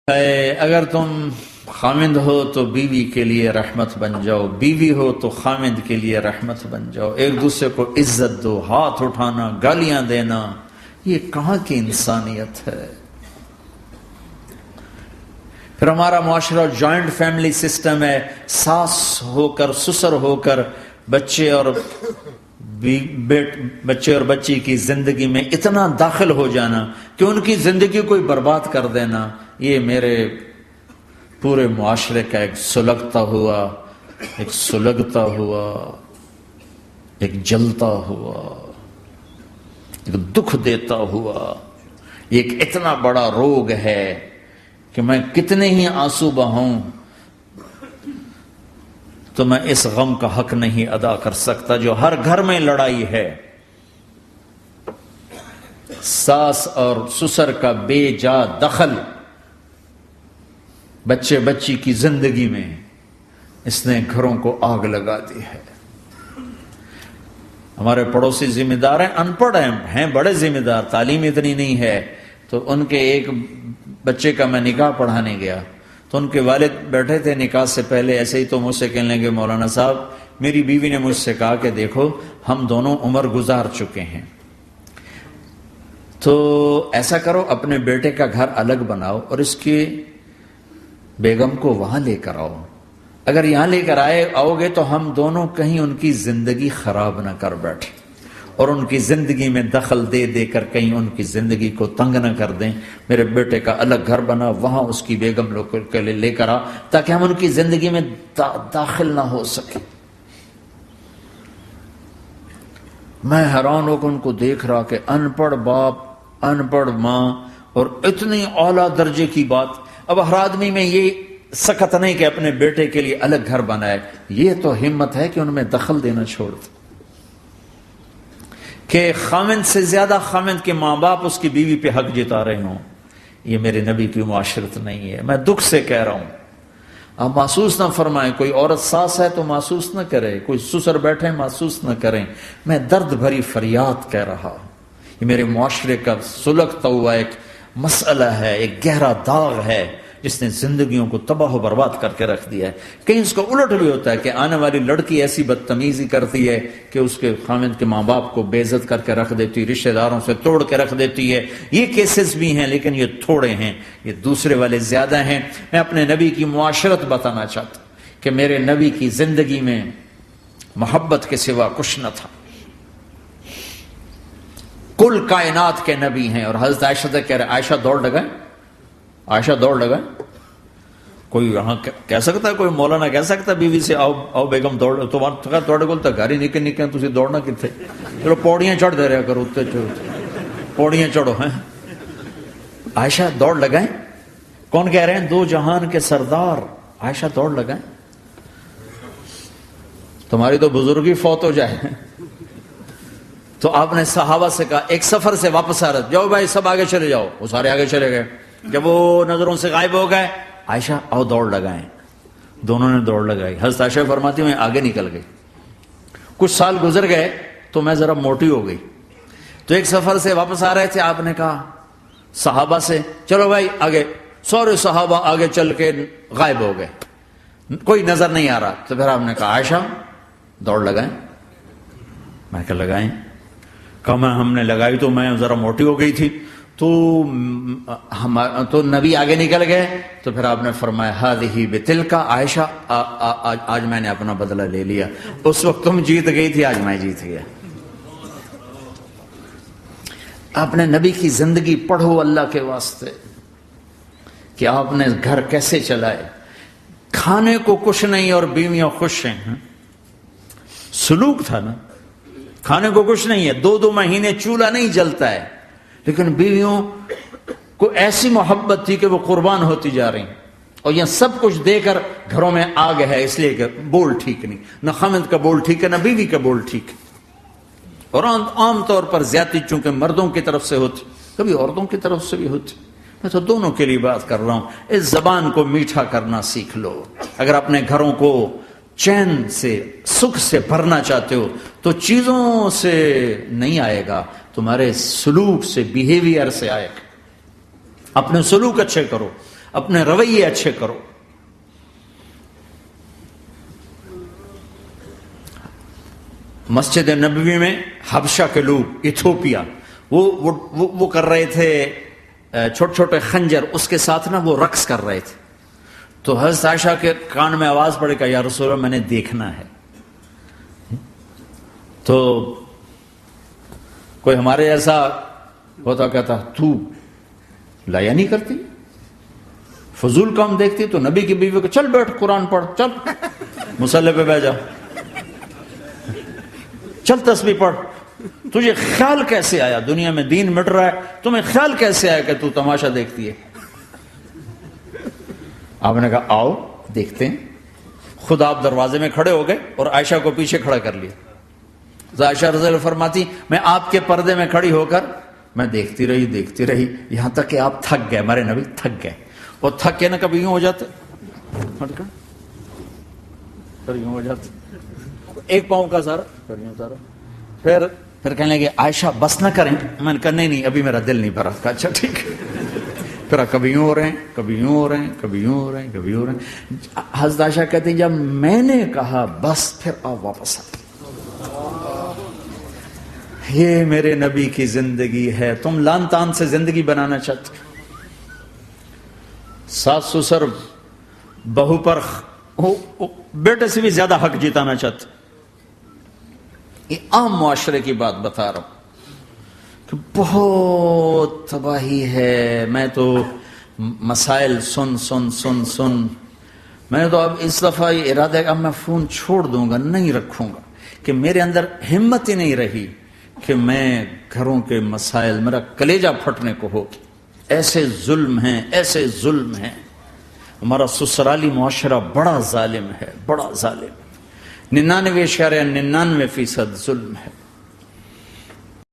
اگر تم خامند ہو تو بیوی کے لیے رحمت بن جاؤ، بیوی ہو تو خامند کے لیے رحمت بن جاؤ، ایک دوسرے کو عزت دو، ہاتھ اٹھانا، گالیاں دینا، یہ کہاں کی انسانیت ہے؟ پھر ہمارا معاشرہ جوائنٹ فیملی سسٹم ہے، ساس ہو کر سسر ہو کر بچے اور بچی کی زندگی میں اتنا داخل ہو جانا کہ ان کی زندگی کو برباد کر دینا، یہ میرے پورے معاشرے کا ایک سلگتا ہوا، ایک جلتا ہوا، ایک دکھ دیتا ہوا، یہ ایک اتنا بڑا روگ ہے کہ میں کتنے ہی آنسو بہاؤں تو میں اس غم کا حق نہیں ادا کر سکتا جو ہر گھر میں لڑائی ہے۔ ساس اور سسر کا بے جا دخل بچی کی زندگی میں، اس نے گھروں کو آگ لگا دی ہے۔ ہمارے پڑوسی ذمہ دار ہیں، ان پڑھ ہیں بڑے ذمہ دار، تعلیم اتنی نہیں ہے، تو ان کے ایک بچے کا میں نکاح پڑھانے گیا تو ان کے والد بیٹھے تھے نکاح سے پہلے، ایسے ہی تو مجھ سے کہنے لگے مولانا صاحب میری بیوی نے مجھ سے کہا کہ دیکھو ہم دونوں عمر گزار چکے ہیں، تو ایسا کرو اپنے بیٹے کا گھر الگ بناؤ اور اس کی بیگم کو وہاں لے کر آؤ، اگر یہاں لے کر آؤ گے تو ہم دونوں کہیں ان کی زندگی خراب نہ کر بیٹھیں اور ان کی زندگی میں دخل دے دے کر کہیں ان کی زندگی کو تنگ نہ کر دیں، میرے بیٹے کا الگ گھر بنا، وہاں اس کی بیگم لوگ کے لیے لے کر آ تاکہ ہم ان کی زندگی میں داخل نہ ہو سکے۔ میں حیران ہو کر ان کو دیکھ رہا کہ ان پڑھ باپ، ان پڑھ ماں، اور اتنی اعلیٰ درجے کی بات۔ اب ہر آدمی میں یہ سخت نہیں کہ اپنے بیٹے کے لیے الگ گھر بنائے، یہ تو ہمت ہے کہ ان میں دخل دینا چھوڑ دے، کہ خامند سے زیادہ خامند کے ماں باپ اس کی بیوی پہ حق جتا رہے ہوں، یہ میرے نبی کی معاشرت نہیں ہے۔ میں دکھ سے کہہ رہا ہوں، آپ محسوس نہ فرمائیں، کوئی عورت ساس ہے تو محسوس نہ کرے، کوئی سسر بیٹھے محسوس نہ کریں، میں درد بھری فریاد کہہ رہا ہوں۔ یہ میرے معاشرے کا سلگتا ہوا ایک مسئلہ ہے، ایک گہرا داغ ہے جس نے زندگیوں کو تباہ و برباد کر کے رکھ دیا ہے۔ کہیں اس کا الٹ بھی ہوتا ہے کہ آنے والی لڑکی ایسی بدتمیزی کرتی ہے کہ اس کے خامند کے ماں باپ کو بے عزت کر کے رکھ دیتی، رشتہ داروں سے توڑ کے رکھ دیتی ہے۔ یہ کیسز بھی ہیں لیکن یہ تھوڑے ہیں، یہ دوسرے والے زیادہ ہیں۔ میں اپنے نبی کی معاشرت بتانا چاہتا ہوں کہ میرے نبی کی زندگی میں محبت کے سوا کچھ نہ تھا، کل کائنات کے نبی ہیں۔ اور حضرت عائشہ سے کہہ رہے عائشہ دوڑ لگائیں، عائشہ دوڑ لگائیں۔ کوئی یہاں کہہ سکتا ہے، کوئی مولانا کہہ سکتا ہے بیوی سے آؤ بیگم دوڑ، تمہارا توڑے کو تو گھر ہی نکل تھی دوڑنا کتنے، چلو پوڑیاں چڑھ دے رہا کرو، پوڑیاں چڑھو ہیں۔ عائشہ دوڑ لگائیں، کون کہہ رہے ہیں؟ دو جہان کے سردار عائشہ دوڑ لگائیں، تمہاری تو بزرگی فوت ہو جائے۔ تو آپ نے صحابہ سے کہا، ایک سفر سے واپس آ رہے، جاؤ بھائی سب آگے چلے جاؤ، وہ سارے آگے چلے گئے۔ جب وہ نظروں سے غائب ہو گئے، عائشہ آؤ دوڑ لگائیں، دونوں نے دوڑ لگائی۔ حضرت عائشہ فرماتی میں آگے نکل گئی، کچھ سال گزر گئے تو میں ذرا موٹی ہو گئی، تو ایک سفر سے واپس آ رہے تھے، آپ نے کہا صحابہ سے چلو بھائی آگے، سارے صحابہ آگے چل کے غائب ہو گئے، کوئی نظر نہیں آ رہا، تو پھر آپ نے کہا عائشہ دوڑ لگائیں۔ میں کہا لگائیں، کہا ہم نے لگائی تو میں ذرا موٹی ہو گئی تھی، تو نبی آگے نکل گئے، تو پھر آپ نے فرمایا ہذہ بتلک، عائشہ آج میں نے اپنا بدلہ لے لیا، اس وقت تم جیت گئی تھی، آج میں جیت گیا۔ آپ نے نبی کی زندگی پڑھو اللہ کے واسطے کہ آپ نے گھر کیسے چلائے، کھانے کو کچھ نہیں اور بیویاں خوش ہیں، سلوک تھا نا، کھانے کو کچھ نہیں ہے، 2 مہینے چولہا نہیں جلتا ہے، لیکن بیویوں کو ایسی محبت تھی کہ وہ قربان ہوتی جا رہی، اور یہ سب کچھ دے کر گھروں میں آگ ہے، اس لیے کہ بول ٹھیک نہیں، نہ خامد کا بول ٹھیک ہے نہ بیوی کا بول ٹھیک ہے۔ اور عام طور پر زیادتی چونکہ مردوں کی طرف سے ہوتی، کبھی عورتوں کی طرف سے بھی ہوتی، میں تو دونوں کے لیے بات کر رہا ہوں۔ اس زبان کو میٹھا کرنا سیکھ لو، اگر اپنے گھروں کو چین سے سکھ سے بھرنا چاہتے ہو تو چیزوں سے نہیں آئے گا، تمہارے سلوک سے، بیہیویئر سے آئے گا۔ اپنے سلوک اچھے کرو، اپنے رویے اچھے کرو. مسجد نبوی میں حبشہ کے لوگ، ایتھوپیا، وہ کر رہے تھے چھوٹے چھوٹے خنجر، اس کے ساتھ نا وہ رقص کر رہے تھے. تو حضرت عائشہ کے کان میں آواز پڑے کہ یا رسول اللہ میں نے دیکھنا ہے. تو کوئی ہمارے ایسا ہوتا کہتا تو لایا نہیں کرتی، فضول کام دیکھتی. تو نبی کی بیوی کو چل بیٹھ قرآن پڑھ، چل مصلی پہ بیٹھ جا، چل تسبیح پڑھ. تجھے خیال کیسے آیا؟ دنیا میں دین مٹ رہا ہے، تمہیں خیال کیسے آیا کہ تو تماشا دیکھتی ہے؟ آپ نے کہا آؤ دیکھتے ہیں. خود آپ دروازے میں کھڑے ہو گئے اور عائشہ کو پیچھے کھڑا کر لیا. عائشہ رضی اللہ فرماتی میں آپ کے پردے میں کھڑی ہو کر میں دیکھتی رہی یہاں تک کہ آپ تھک گئے. ہمارے نبی تھک گئے، اور تھک کے نا کبھی یوں ہو جاتے، یوں ہو جاتے، ایک پاؤں کا سارا، پھر کہنے لگے عائشہ بس نہ کریں. میں نے کہا نہیں ابھی میرا دل نہیں بھرا. کہا اچھا ٹھیک ہے. پھر کبھی یوں ہو رہے ہیں، کبھی یوں ہو رہے ہیں، کبھی یوں ہو رہے ہیں، کبھی یوں ہو رہے ہیں. حضرت عائشہ کہتے ہیں جب میں نے کہا بس، پھر آپ واپس آ. یہ میرے نبی کی زندگی ہے. تم لان تان سے زندگی بنانا چاہتے، ساس سسر بہو پر بیٹے سے بھی زیادہ حق جتانا چاہتے. یہ عام معاشرے کی بات بتا رہا ہوں کہ بہت تباہی ہے. میں تو مسائل سن میں نے تو اب اس دفعہ یہ ارادہ ہے کہ اب میں فون چھوڑ دوں گا، نہیں رکھوں گا، کہ میرے اندر ہمت ہی نہیں رہی کہ میں گھروں کے مسائل، میرا کلیجہ پھٹنے کو ہو. ایسے ظلم ہیں، ایسے ظلم ہیں. ہمارا سسرالی معاشرہ بڑا ظالم ہے، بڑا ظالم. 99.99% ظلم ہے.